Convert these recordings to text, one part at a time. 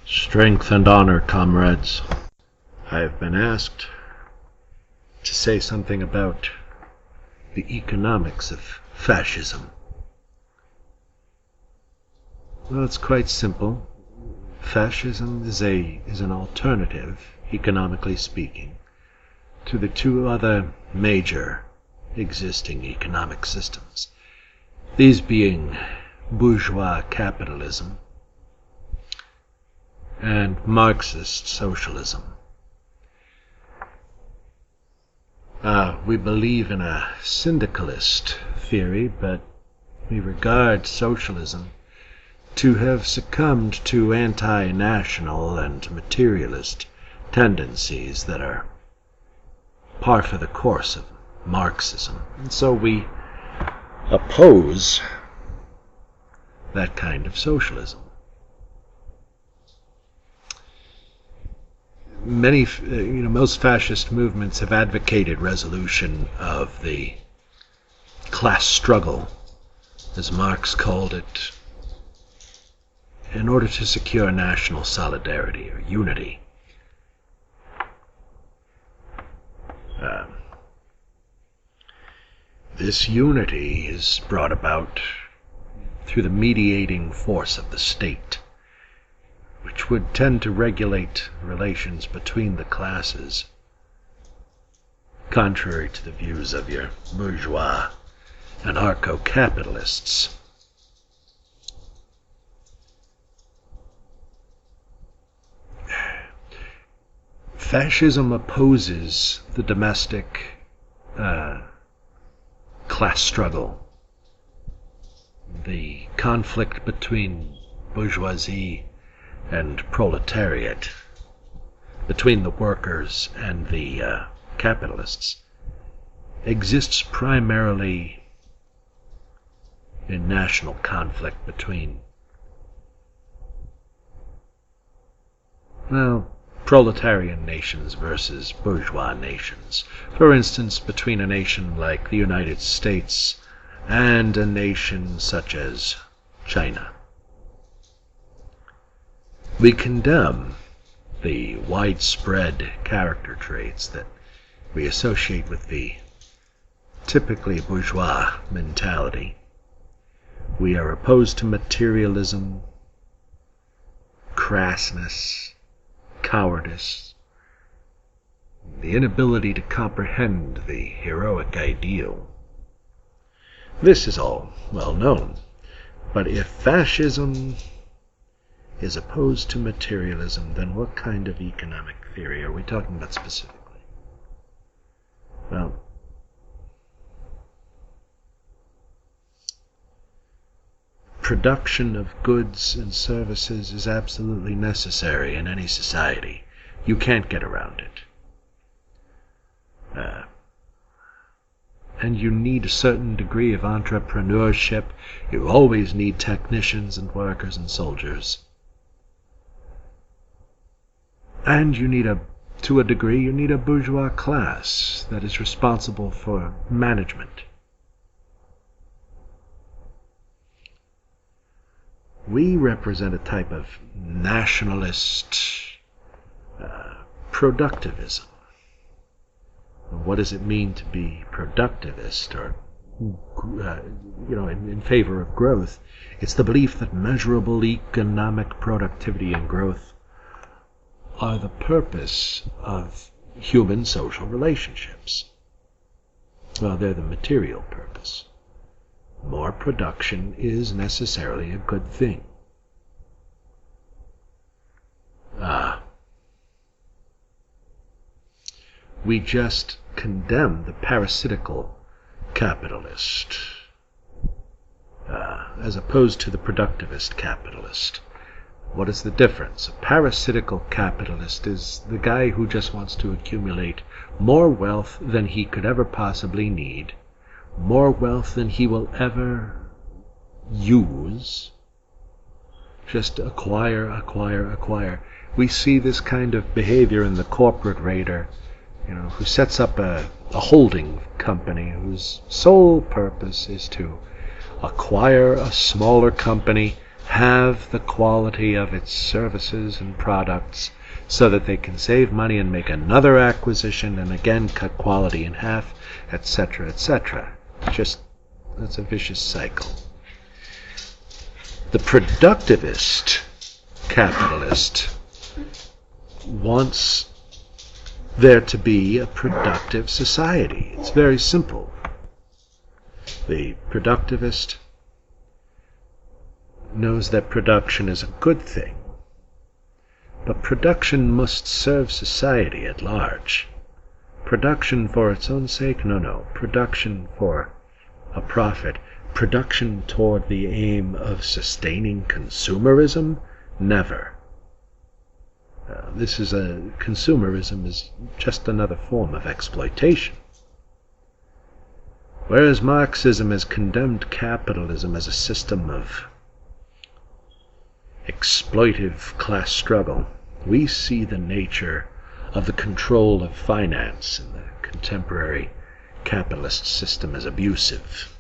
Strength and honor, comrades. I have been asked to say something about the economics of fascism. Well, it's quite simple. Fascism is an alternative, economically speaking, to the two other major existing economic systems, these being bourgeois capitalism and Marxist socialism. We believe in a syndicalist theory, but we regard socialism to have succumbed to anti-national and materialist tendencies that are par for the course of Marxism. And so we oppose that kind of socialism. Most fascist movements have advocated resolution of the class struggle, as Marx called it, in order to secure national solidarity or unity. This unity is brought about through the mediating force of the state, which would tend to regulate relations between the classes, contrary to the views of your bourgeois anarcho-capitalists. Fascism opposes the domestic class struggle, the conflict between bourgeoisie and proletariat, between the workers and the capitalists, exists primarily in national conflict between, proletarian nations versus bourgeois nations. For instance, between a nation like the United States and a nation such as China. We condemn the widespread character traits that we associate with the typically bourgeois mentality. We are opposed to materialism, crassness, cowardice, the inability to comprehend the heroic ideal. This is all well known, but if fascism is opposed to materialism, then what kind of economic theory are we talking about specifically? Well, production of goods and services is absolutely necessary in any society. You can't get around it. And you need a certain degree of entrepreneurship. You always need technicians and workers and soldiers. And you need to a degree, you need a bourgeois class that is responsible for management. We represent a type of nationalist productivism. What does it mean to be productivist or, in favor of growth? It's the belief that measurable economic productivity and growth are the purpose of human social relationships. Well, they're the material purpose. More production is necessarily a good thing. We just condemn the parasitical capitalist as opposed to the productivist capitalist. What is the difference? A parasitical capitalist is the guy who just wants to accumulate more wealth than he could ever possibly need, more wealth than he will ever use. Just acquire, acquire, acquire. We see this kind of behavior in the corporate raider, who sets up a holding company whose sole purpose is to acquire a smaller company have the quality of its services and products so that they can save money and make another acquisition and again cut quality in half, etc., etc. That's a vicious cycle. The productivist capitalist wants there to be a productive society. It's very simple. The productivist knows that production is a good thing, but production must serve society at large. Production for its own sake? No. Production for a profit. Production toward the aim of sustaining consumerism? Never. Consumerism is just another form of exploitation. Whereas Marxism has condemned capitalism as a system of exploitive class struggle, we see the nature of the control of finance in the contemporary capitalist system as abusive.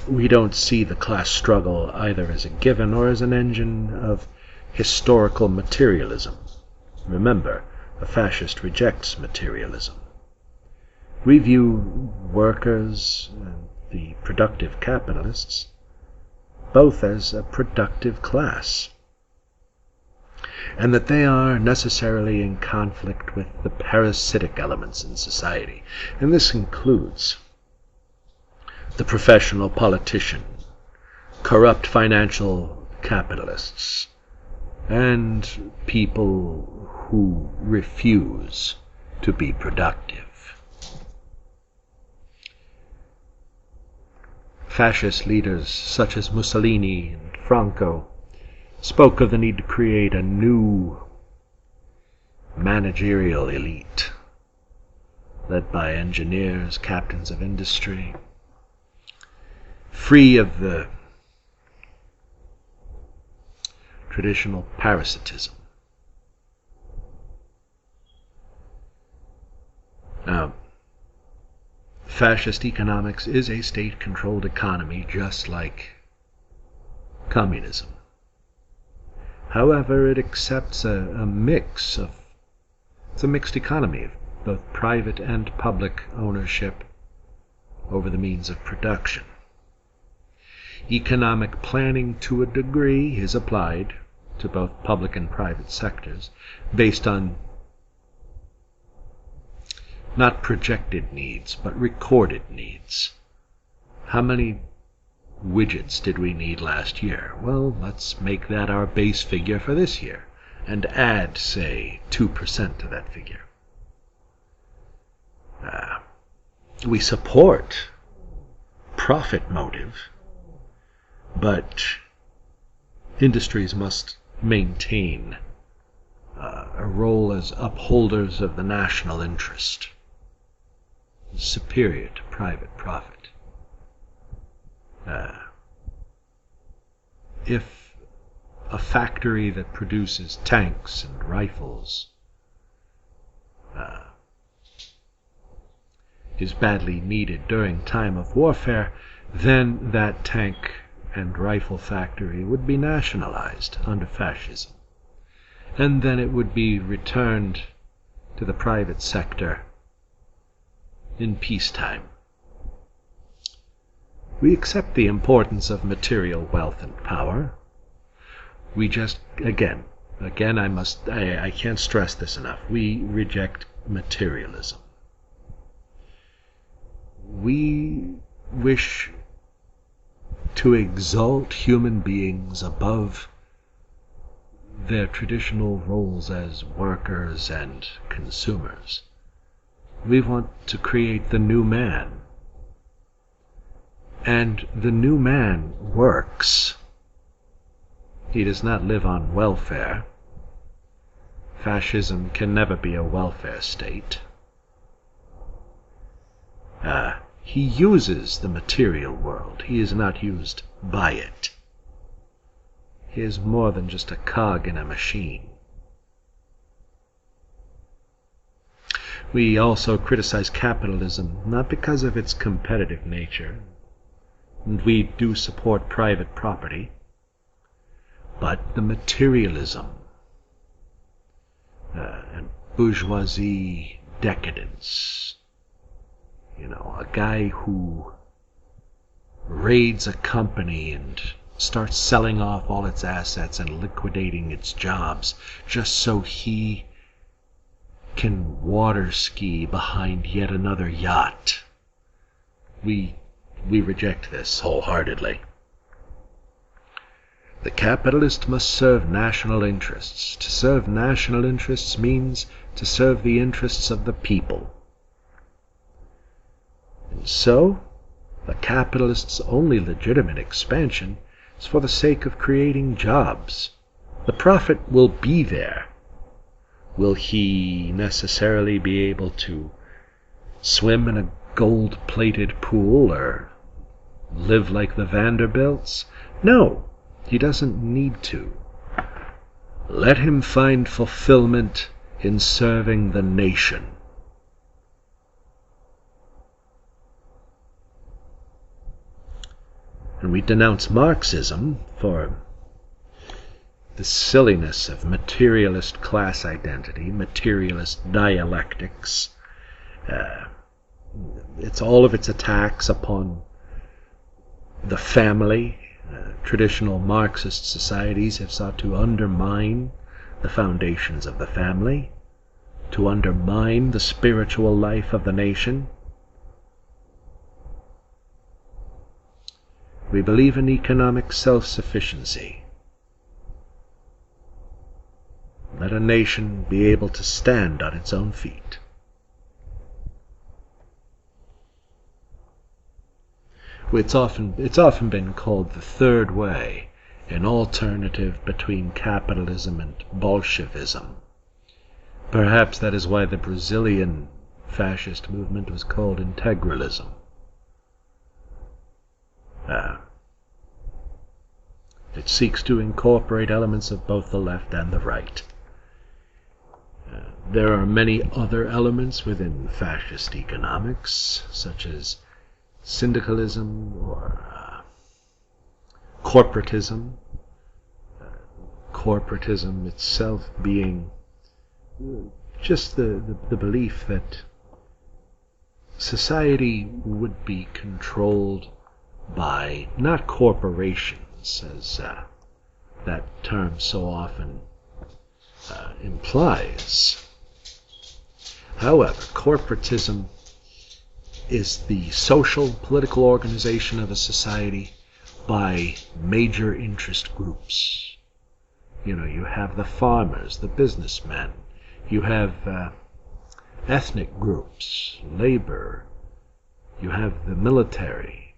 We don't see the class struggle either as a given or as an engine of historical materialism. Remember, a fascist rejects materialism. We view workers and the productive capitalists both as a productive class, and that they are necessarily in conflict with the parasitic elements in society. And this includes the professional politician, corrupt financial capitalists, and people who refuse to be productive. Fascist leaders such as Mussolini and Franco spoke of the need to create a new managerial elite led by engineers, captains of industry, free of the traditional parasitism. Now, fascist economics is a state-controlled economy, just like communism. However, it accepts a mixed economy of both private and public ownership over the means of production. Economic planning, to a degree, is applied to both public and private sectors based on not projected needs, but recorded needs. How many widgets did we need last year? Well, let's make that our base figure for this year and add, say, 2% to that figure. We support profit motive, but industries must maintain a role as upholders of the national interest, superior to private profit. If a factory that produces tanks and rifles is badly needed during time of warfare, then that tank and rifle factory would be nationalized under fascism, and then it would be returned to the private sector in peacetime. We accept the importance of material wealth and power. We just, again, I can't stress this enough, we reject materialism. We wish to exalt human beings above their traditional roles as workers and consumers. We want to create the new man. And the new man works. He does not live on welfare. Fascism can never be a welfare state. He uses the material world. He is not used by it. He is more than just a cog in a machine. We also criticize capitalism, not because of its competitive nature, and we do support private property, but the materialism and bourgeoisie decadence, a guy who raids a company and starts selling off all its assets and liquidating its jobs just so he can water ski behind yet another yacht. We reject this wholeheartedly. The capitalist must serve national interests. To serve national interests means to serve the interests of the people. And so, the capitalist's only legitimate expansion is for the sake of creating jobs. The profit will be there. Will he necessarily be able to swim in a gold-plated pool or live like the Vanderbilts? No, he doesn't need to. Let him find fulfillment in serving the nation. And we denounce Marxism for the silliness of materialist class identity, materialist dialectics. It's all of its attacks upon the family. Traditional Marxist societies have sought to undermine the foundations of the family, to undermine the spiritual life of the nation. We believe in economic self-sufficiency. Let a nation be able to stand on its own feet. It's often been called the third way, an alternative between capitalism and Bolshevism. Perhaps that is why the Brazilian fascist movement was called integralism. It seeks to incorporate elements of both the left and the right. There are many other elements within fascist economics, such as syndicalism or corporatism. Corporatism itself being just the belief that society would be controlled by not corporations, as that term so often implies. However, corporatism is the social, political organization of a society by major interest groups. You have the farmers, the businessmen, you have ethnic groups, labor, you have the military,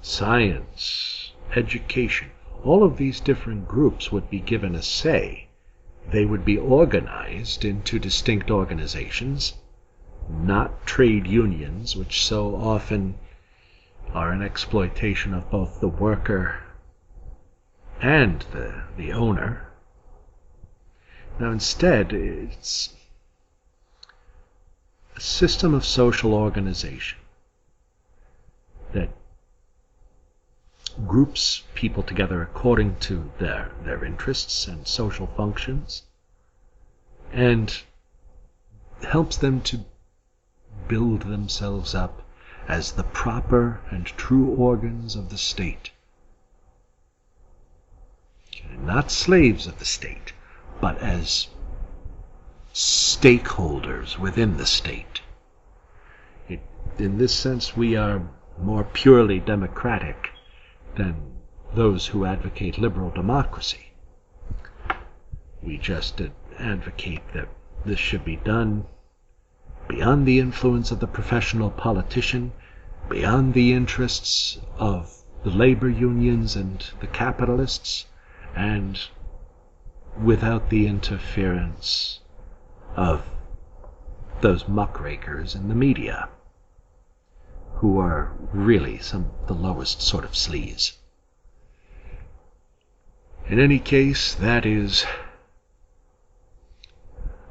science, education. All of these different groups would be given a say. They would be organized into distinct organizations, not trade unions, which so often are an exploitation of both the worker and the owner. Now instead, it's a system of social organization that groups people together according to their interests and social functions, and helps them to build themselves up as the proper and true organs of the state. Not slaves of the state, but as stakeholders within the state. In this sense, we are more purely democratic than those who advocate liberal democracy. We just advocate that this should be done beyond the influence of the professional politician, beyond the interests of the labor unions and the capitalists, and without the interference of those muckrakers in the media, who are really the lowest sort of sleaze. In any case, that is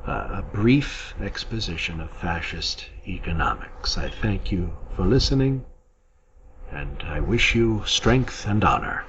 a brief exposition of fascist economics. I thank you for listening, and I wish you strength and honor.